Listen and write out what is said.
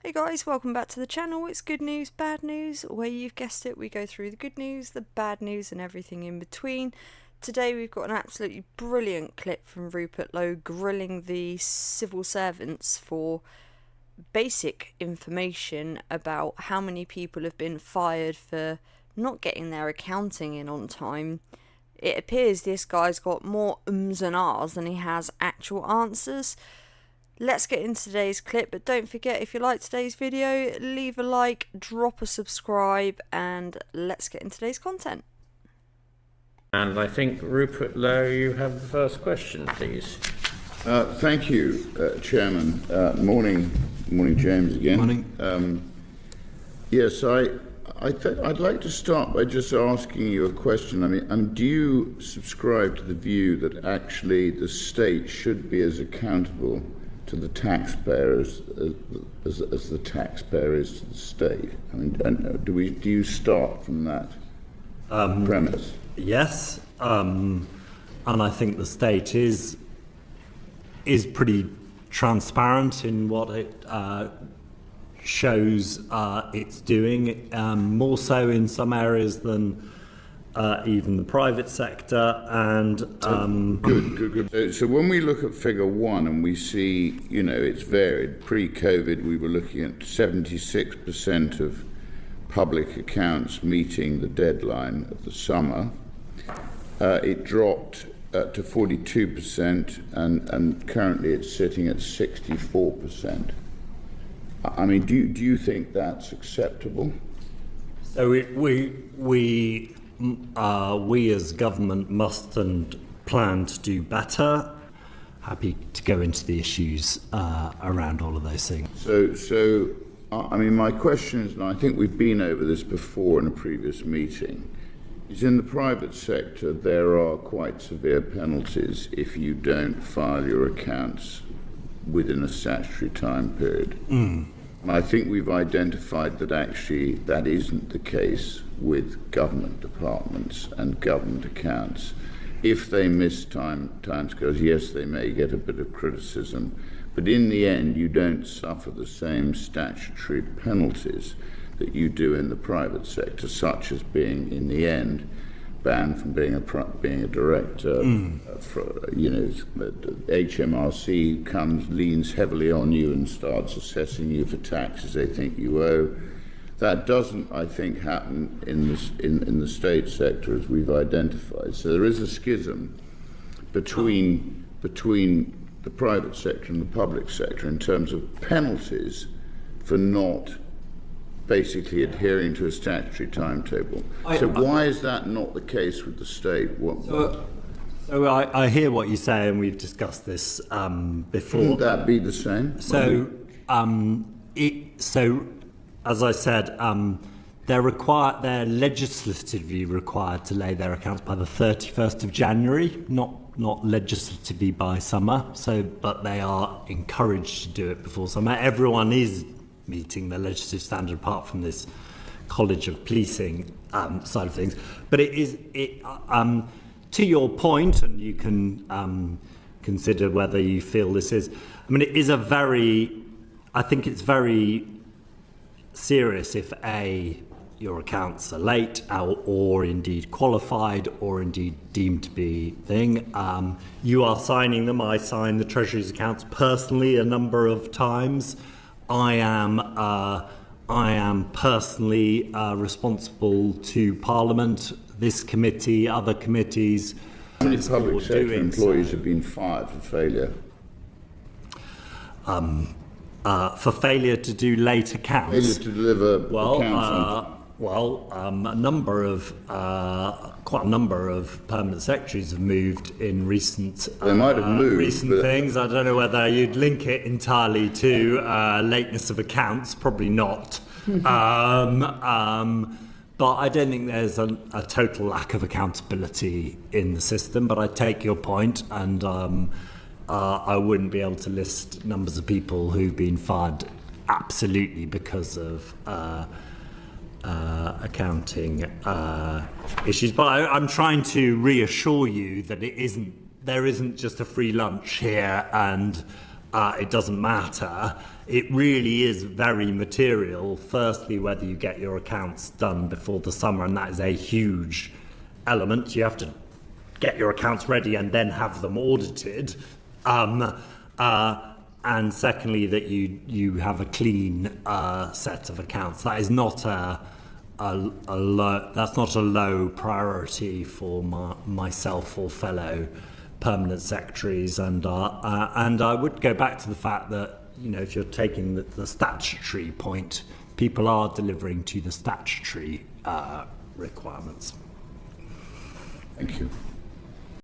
Hey guys, welcome back to the channel. It's Good News, Bad News, where you've guessed it, we go through the good news, the bad news and everything in between. Today we've got an absolutely brilliant clip from Rupert Lowe grilling the civil servants for basic information about how many people have been fired for not getting their accounting in on time. It appears this guy's got more ums and ahs than he has actual answers. Let's get into today's clip, but don't forget, if you like today's video, leave a like, drop a subscribe, and let's get into today's content. And I think, Rupert Lowe, you have the first question, please. Thank you, Chairman. Morning, James, again. Morning. Yes, I'd like to start by just asking you a question. I mean, do you subscribe to the view that actually the state should be as accountable to the taxpayer as the taxpayer is to the state? I mean, do you start from that premise? Yes, and I think the state is pretty transparent in what it shows it's doing, more so in some areas than even the private sector. And Good. So when we look at figure 1 and we see, it's varied. Pre-COVID, we were looking at 76% of public accounts meeting the deadline of the summer. It dropped to 42%, and currently it's sitting at 64%. I mean, do you think that's acceptable? so we as government must and plan to do better. Happy to go into the issues around all of those things. So I mean, my question is, and I think we've been over this before in a previous meeting, is in the private sector there are quite severe penalties if you don't file your accounts within a statutory time period. And I think we've identified that actually that isn't the case with government departments and government accounts. If they miss timescales, yes, they may get a bit of criticism, but in the end you don't suffer the same statutory penalties that you do in the private sector, such as being, in the end, banned from being a director. HMRC leans heavily on you and starts assessing you for taxes they think you owe. That doesn't, I think, happen in the state sector, as we've identified. So there is a schism between the private sector and the public sector in terms of penalties for not basically adhering to a statutory timetable. So why is that not the case with the state? So I hear what you say, and we've discussed this before. Wouldn't that be the same? So, as I said, they're legislatively required to lay their accounts by the 31st of January, not legislatively by summer. But they are encouraged to do it before summer. Everyone is meeting the legislative standard, apart from this College of Policing side of things. But to your point, and you can consider whether you feel this is, I mean, it is I think it's very serious if your accounts are late or indeed qualified or indeed deemed to be thing. You are signing them. I sign the Treasury's accounts personally a number of times. I am personally responsible to Parliament, this committee, other committees. How many public sector employees have been fired for failure? For failure to do late accounts. Failure to deliver accounts. Quite a number of permanent secretaries have moved in recent. They might have moved. Recent things. I don't know whether you'd link it entirely to lateness of accounts. Probably not. But I don't think there's a total lack of accountability in the system. But I take your point, and I wouldn't be able to list numbers of people who've been fired absolutely because of accounting issues. But I'm trying to reassure you that there isn't just a free lunch here, and it doesn't matter. It really is very material, firstly, whether you get your accounts done before the summer, and that is a huge element. You have to get your accounts ready and then have them audited. And secondly, that you have a clean set of accounts. That is not that's not a low priority for myself or fellow permanent secretaries. And I would go back to the fact that, if you're taking the statutory point, people are delivering to the statutory requirements. Thank you.